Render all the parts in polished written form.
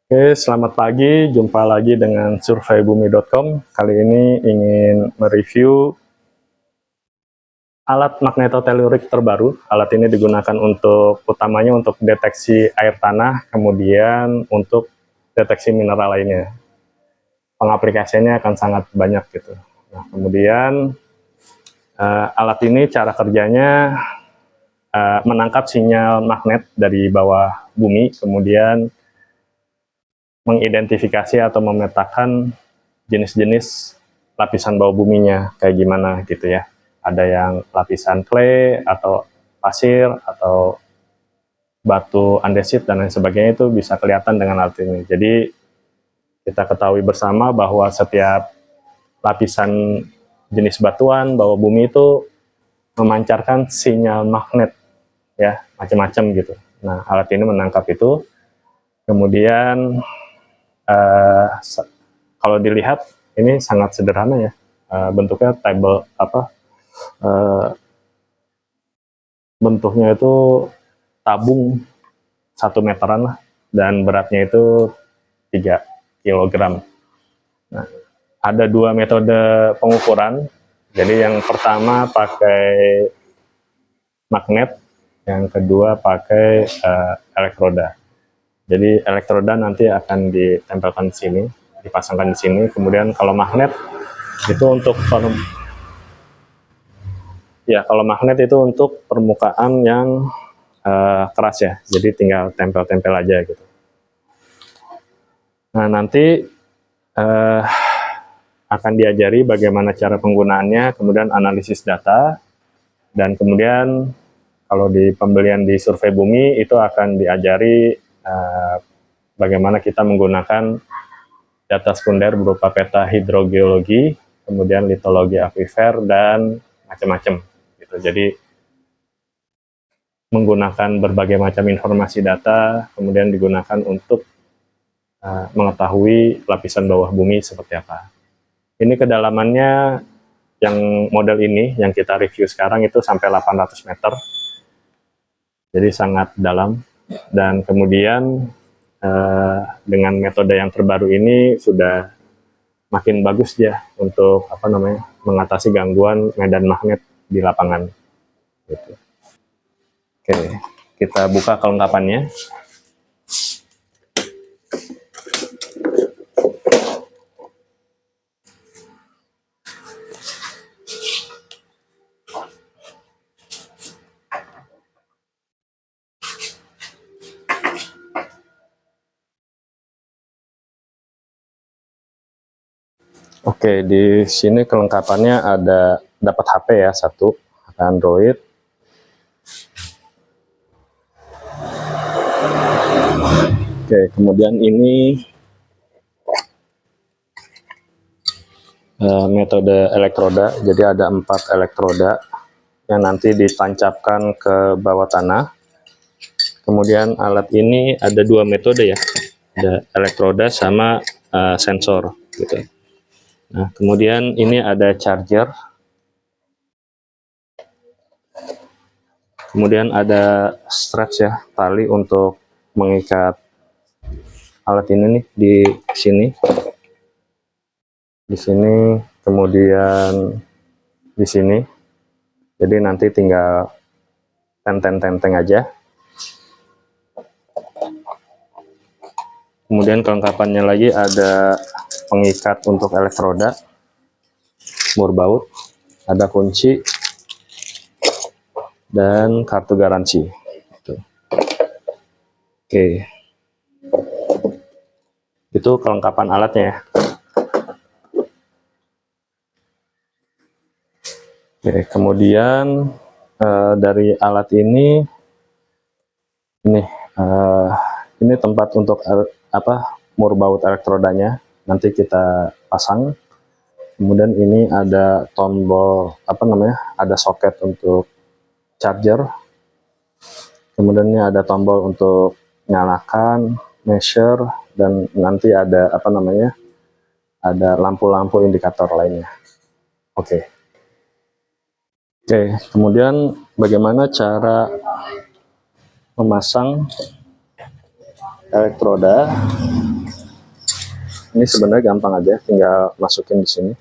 Oke, selamat pagi. Jumpa lagi dengan surveybumi.com. Kali ini ingin mereview alat magnetotelurik terbaru. Alat ini digunakan utamanya untuk deteksi air tanah, kemudian untuk deteksi mineral lainnya. Pengaplikasiannya akan sangat banyak gitu. Nah, kemudian alat ini cara kerjanya menangkap sinyal magnet dari bawah bumi, kemudian mengidentifikasi atau memetakan jenis-jenis lapisan bawah buminya kayak gimana gitu ya. Ada yang lapisan clay atau pasir atau batu andesit dan lain sebagainya, itu bisa kelihatan dengan alat ini. Jadi kita ketahui bersama bahwa setiap lapisan jenis batuan bawah bumi itu memancarkan sinyal magnet ya, macam-macam gitu. Nah, alat ini menangkap itu. Kemudian kalau dilihat ini sangat sederhana ya, bentuknya table bentuknya itu tabung 1 meteran lah, dan beratnya itu 3 kilogram. Nah, ada 2 metode pengukuran. Jadi yang pertama pakai magnet, yang kedua pakai elektroda. Jadi elektroda nanti akan ditempelkan di sini, dipasangkan di sini. Kemudian kalau magnet itu untuk kalau magnet itu untuk permukaan yang keras ya, jadi tinggal tempel-tempel aja gitu. Nah, nanti akan diajari bagaimana cara penggunaannya, kemudian analisis data, dan kemudian kalau di pembelian di Survei Bumi itu akan diajari bagaimana kita menggunakan data sekunder berupa peta hidrogeologi, kemudian litologi akuifer, dan macam-macam gitu. Jadi menggunakan berbagai macam informasi data, kemudian digunakan untuk mengetahui lapisan bawah bumi seperti apa. Ini kedalamannya, yang model ini yang kita review sekarang itu sampai 800 meter, jadi sangat dalam. Dan kemudian dengan metode yang terbaru ini sudah makin bagus ya untuk mengatasi gangguan medan magnet di lapangan gitu. Oke, kita buka kelengkapannya. Oke, di sini kelengkapannya ada dapat HP ya, satu Android. Oke, kemudian ini metode elektroda. Jadi ada 4 elektroda yang nanti ditancapkan ke bawah tanah. Kemudian alat ini ada 2 metode ya, ada elektroda sama sensor gitu. Nah, kemudian ini ada charger. Kemudian ada stretch ya, tali untuk mengikat alat ini nih di sini. Di sini, kemudian di sini. Jadi nanti tinggal tenteng-tenteng aja. Kemudian kelengkapannya lagi ada pengikat untuk elektroda, mur baut, ada kunci, dan kartu garansi. Oke, itu kelengkapan alatnya ya. Oke, kemudian dari alat ini ini tempat untuk mur baut elektrodanya, nanti kita pasang. Kemudian ini ada tombol ada soket untuk charger. Kemudian ini ada tombol untuk nyalakan, measure, dan nanti ada ada lampu-lampu indikator lainnya. Oke, kemudian bagaimana cara memasang elektroda. Ini sebenarnya gampang aja, tinggal masukin di sini.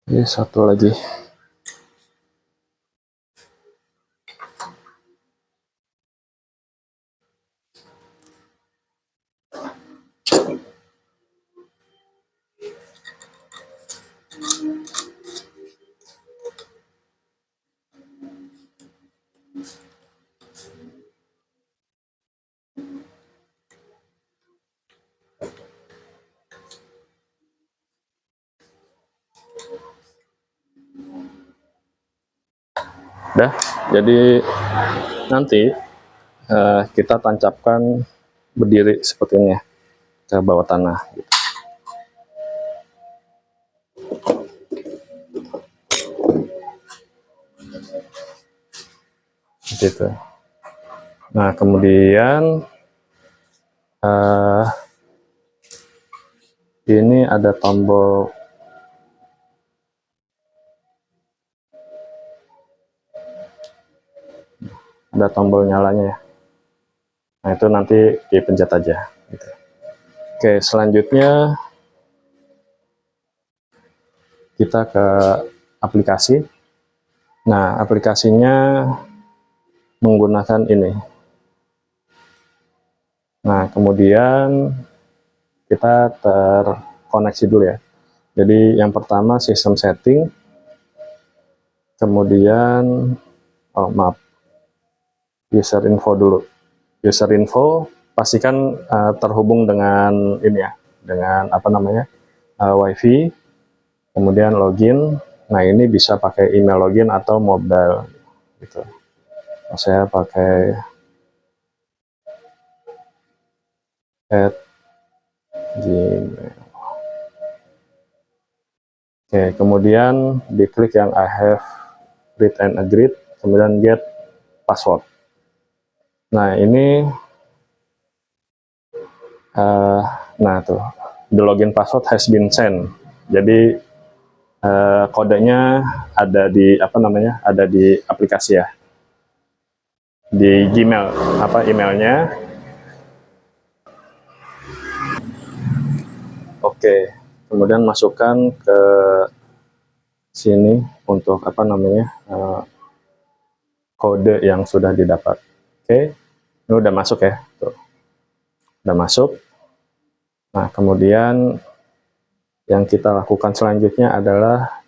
Ini satu lagi. Udah, jadi nanti kita tancapkan berdiri seperti ini ya, ke bawah tanah. Gitu. Nah, kemudian ini ada tombol nyalanya ya. Nah, itu nanti dipencet aja gitu. Oke, selanjutnya kita ke aplikasi. Nah, aplikasinya menggunakan ini. Nah, kemudian kita terkoneksi dulu ya. Jadi yang pertama sistem setting, kemudian user info dulu. User info pastikan terhubung dengan ini ya, dengan apa namanya, WiFi. Kemudian login. Nah, ini bisa pakai email login atau mobile gitu. Saya pakai @gmail. Oke, kemudian diklik yang I have read and agreed, kemudian get password. Nah, ini nah tuh, the login password has been sent. Jadi kodenya ada di apa namanya, ada di aplikasi ya, di Gmail, emailnya. Oke, kemudian masukkan ke sini untuk apa namanya, kode yang sudah didapat. Oke, ini udah masuk ya, tuh, udah masuk. Nah, kemudian yang kita lakukan selanjutnya adalah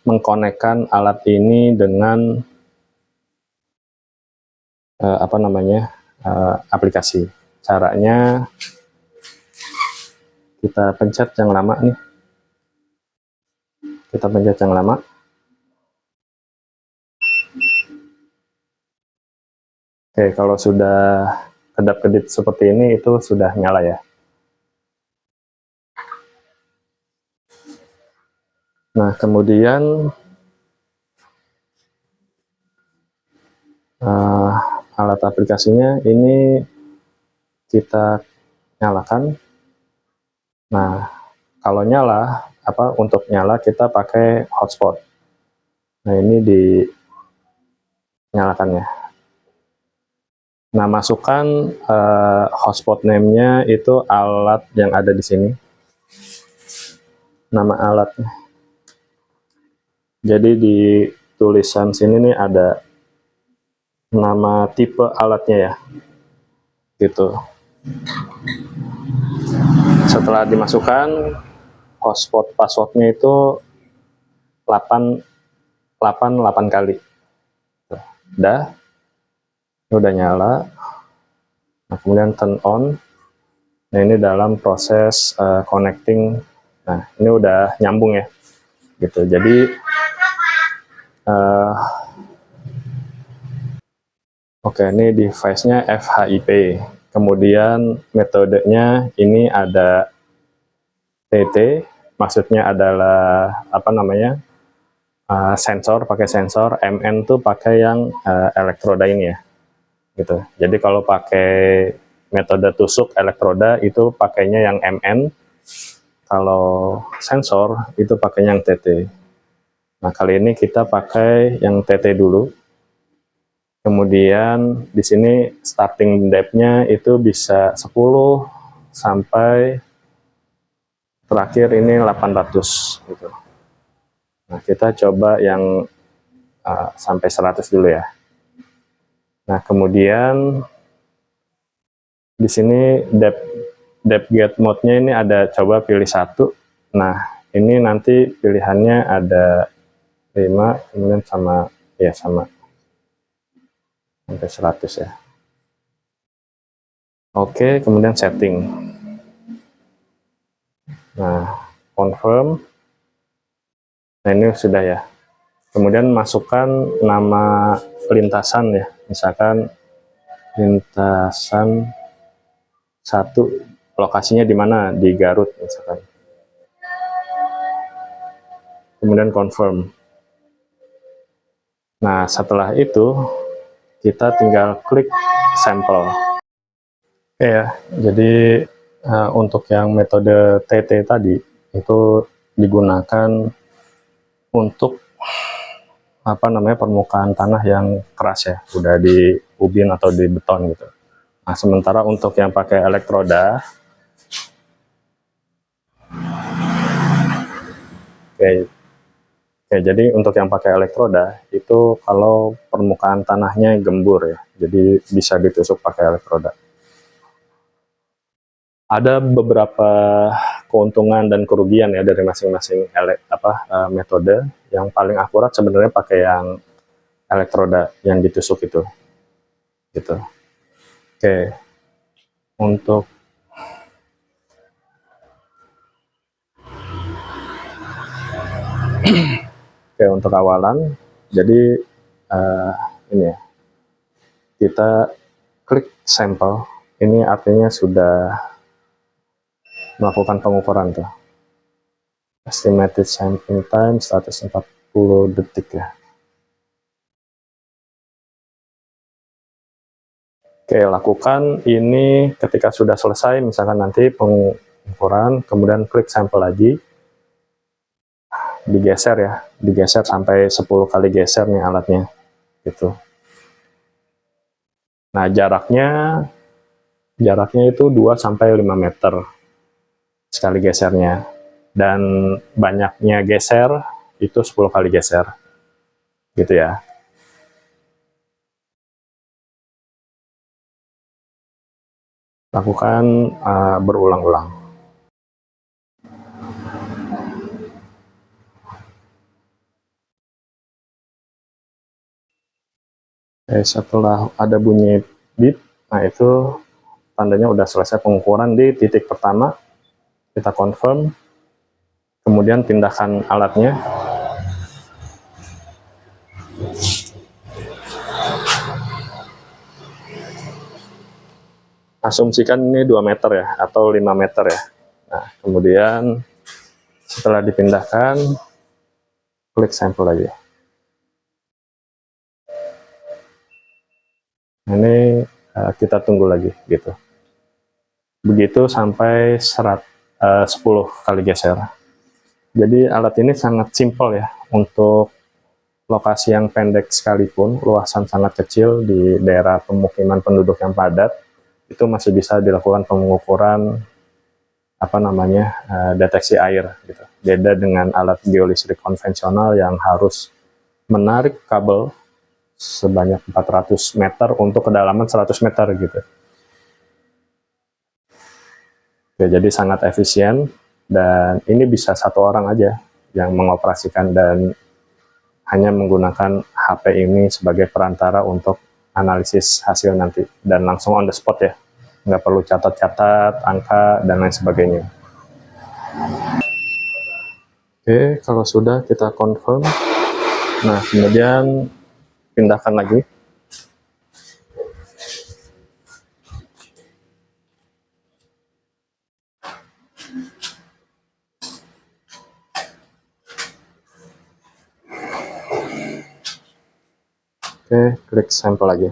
mengkonekkan alat ini dengan apa namanya, aplikasi. Caranya kita pencet yang lama nih. Kita pencet yang lama. Oke, kalau sudah kedap-kedip seperti ini, itu sudah nyala ya. Nah, kemudian alat aplikasinya ini kita nyalakan. Nah, kalau nyala, untuk nyala kita pakai hotspot. Nah, ini dinyalakan ya. Nah, masukkan hotspot name-nya itu alat yang ada di sini. Nama alatnya. Jadi di tulisan sini nih ada nama tipe alatnya ya. Gitu. setelah dimasukkan, hotspot passwordnya itu 8 kali. Udah nyala. Nah, kemudian turn on. Nah, ini dalam proses connecting. Nah, ini udah nyambung ya, gitu. Jadi oke, ini device-nya FHIP. Kemudian metodenya ini ada TT, maksudnya adalah apa namanya, sensor, pakai sensor. MN tuh pakai yang elektroda ini ya, gitu. Jadi kalau pakai metode tusuk elektroda itu pakainya yang MN, kalau sensor itu pakainya yang TT. Nah, kali ini kita pakai yang TT dulu. Kemudian di sini starting depth-nya itu bisa 10 sampai terakhir ini 800 gitu. Nah, kita coba yang sampai 100 dulu ya. Nah, kemudian di sini depth gauge mode-nya ini ada, coba pilih satu. Nah, ini nanti pilihannya ada 5, kemudian sama sampai 100 ya. Oke, kemudian setting. Nah, confirm. Nah, ini sudah ya. Kemudian masukkan nama lintasan ya. Misalkan lintasan 1, lokasinya di mana? Di Garut misalkan. Kemudian confirm. Nah, setelah itu kita tinggal klik sampel. Oke ya, jadi untuk yang metode TT tadi itu digunakan untuk apa namanya, permukaan tanah yang keras ya, udah di ubin atau di beton gitu. Nah, sementara untuk yang pakai elektroda, oke, jadi untuk yang pakai elektroda itu kalau permukaan tanahnya gembur ya, jadi bisa ditusuk pakai elektroda. Ada beberapa keuntungan dan kerugian ya dari masing-masing metode. Yang paling akurat sebenarnya pakai yang elektroda yang ditusuk itu, gitu. Oke, untuk untuk awalan, jadi ini ya, kita klik sampel. Ini artinya sudah melakukan pengukuran tuh. Estimated sampling time 140 detik ya. Oke, lakukan ini ketika sudah selesai, misalkan nanti pengukuran, kemudian klik sampel lagi, digeser ya, digeser sampai 10 kali geser nih alatnya, gitu. Nah, jaraknya itu 2-5 meter sekali gesernya, dan banyaknya geser itu 10 kali geser, gitu ya. Lakukan berulang-ulang. Setelah ada bunyi beep, nah itu tandanya udah selesai pengukuran di titik pertama. Kita confirm, kemudian pindahkan alatnya. Asumsikan ini 2 meter ya, atau 5 meter ya. Nah, kemudian setelah dipindahkan, klik sampel lagi. Ini kita tunggu lagi, gitu. Begitu sampai 10 kali geser. Jadi alat ini sangat simpel ya, untuk lokasi yang pendek sekalipun, luasan sangat kecil di daerah pemukiman penduduk yang padat, itu masih bisa dilakukan pengukuran deteksi air gitu. Beda dengan alat geolistrik konvensional yang harus menarik kabel sebanyak 400 meter untuk kedalaman 100 meter gitu. Oke, jadi sangat efisien dan ini bisa satu orang aja yang mengoperasikan dan hanya menggunakan HP ini sebagai perantara untuk analisis hasil nanti dan langsung on the spot ya, nggak perlu catat-catat angka dan lain sebagainya. Oke, kalau sudah kita confirm, nah kemudian pindahkan lagi. Oke, klik sampel lagi.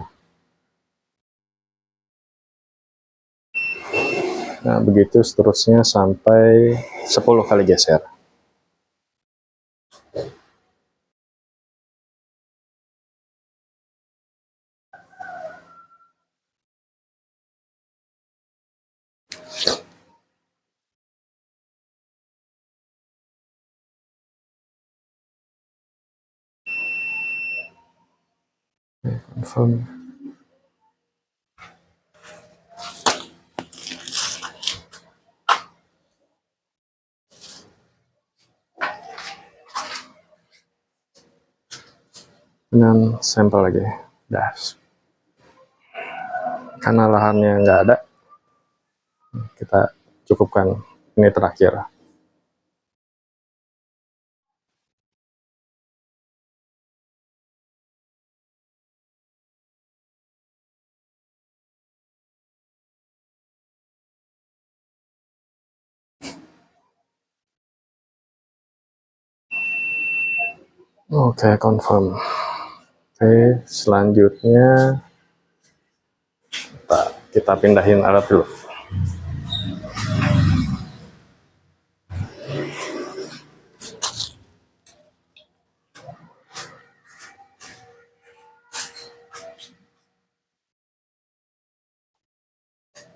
Nah, begitu seterusnya sampai 10 kali geser. Confirm. Dengan sampel lagi. Dah. Karena lahannya nggak ada, kita cukupkan ini terakhir. Oke, confirm. Oke, selanjutnya kita pindahin alat dulu.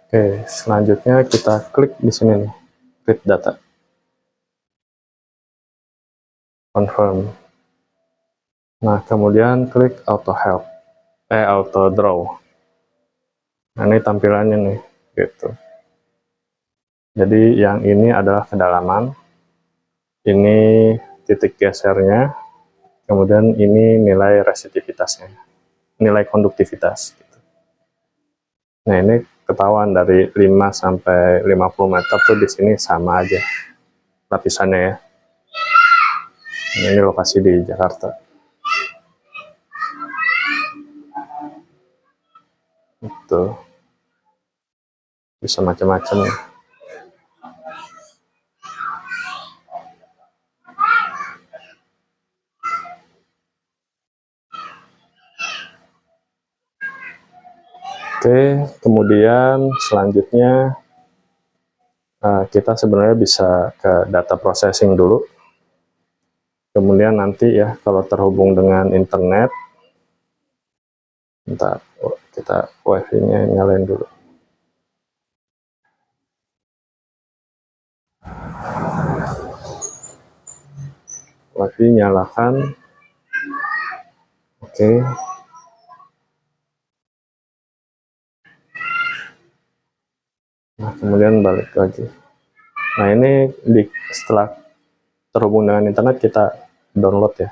Oke, selanjutnya kita klik di sini nih, read data. Confirm. Nah, kemudian klik auto help, auto draw. Nah, ini tampilannya nih, gitu. Jadi yang ini adalah kedalaman, ini titik gesernya, kemudian ini nilai resitivitasnya, nilai konduktivitas. Gitu. Nah, ini ketahuan dari 5 sampai 50 meter tuh di sini sama aja lapisannya ya. Nah, ini lokasi di Jakarta. Itu bisa macam-macam ya. Oke, kemudian selanjutnya kita sebenarnya bisa ke data processing dulu. Kemudian nanti ya kalau terhubung dengan internet, bentar, kita wifi-nya nyalain dulu. Wifi nyalakan. Oke. Nah, kemudian balik lagi. Nah, ini setelah terhubung dengan internet kita download ya.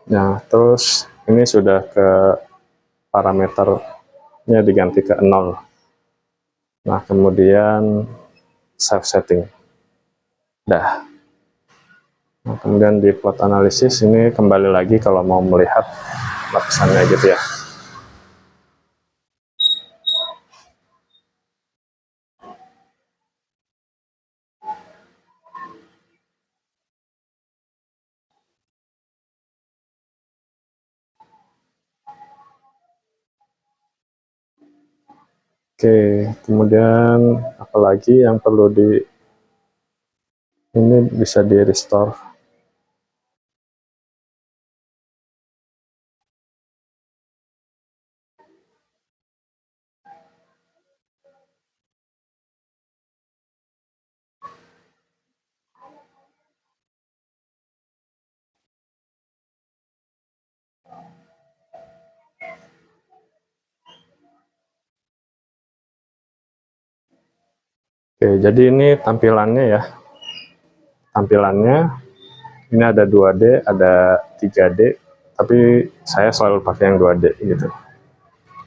Nah, terus ini sudah ke parameternya diganti ke 0. Nah, kemudian save setting. Dah. Nah, kemudian di plot analisis ini kembali lagi kalau mau melihat lapisannya gitu ya. Oke, kemudian apalagi yang perlu ini bisa di restore. Oke, jadi ini tampilannya ya. Tampilannya ini ada 2D, ada 3D, tapi saya selalu pakai yang 2D gitu.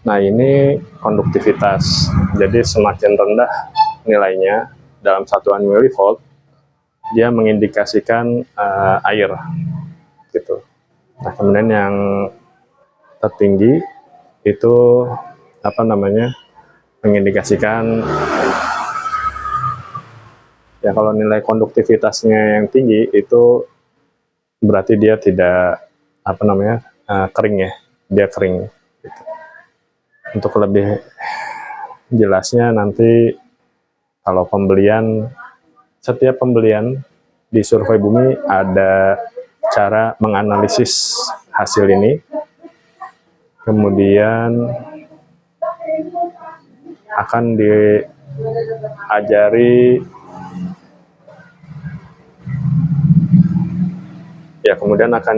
Nah, ini konduktivitas. Jadi semakin rendah nilainya dalam satuan milivolt, dia mengindikasikan air gitu. Nah, kemudian yang tertinggi itu apa namanya? Mengindikasikan ya, kalau nilai konduktivitasnya yang tinggi itu berarti dia tidak apa namanya kering ya, dia kering gitu. Untuk lebih jelasnya nanti kalau setiap pembelian di Survei Bumi ada cara menganalisis hasil ini, kemudian akan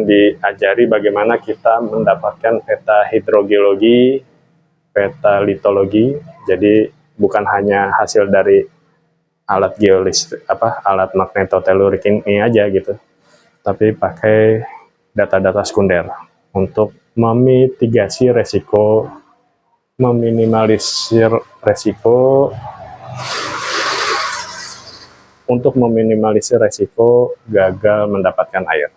diajari bagaimana kita mendapatkan peta hidrogeologi, peta litologi. Jadi bukan hanya hasil dari alat alat magnetotelurik ini aja gitu, tapi pakai data-data sekunder untuk meminimalisir resiko gagal mendapatkan air.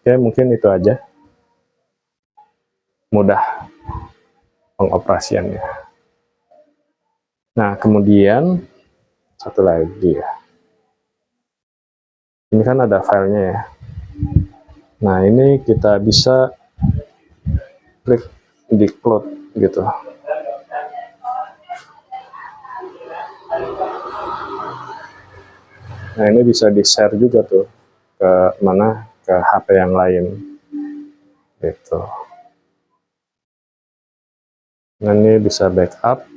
Oke, mungkin itu aja. Mudah pengoperasiannya. Nah, kemudian satu lagi ya. Ini kan ada filenya ya. Nah, ini kita bisa klik di cloud gitu. Nah, ini bisa di-share juga tuh ke mana, ke HP yang lain gitu. Nah, ini bisa backup.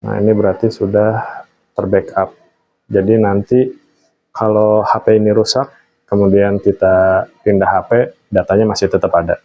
Nah, ini berarti sudah terbackup. Jadi nanti kalau HP ini rusak, kemudian kita pindah HP, datanya masih tetap ada.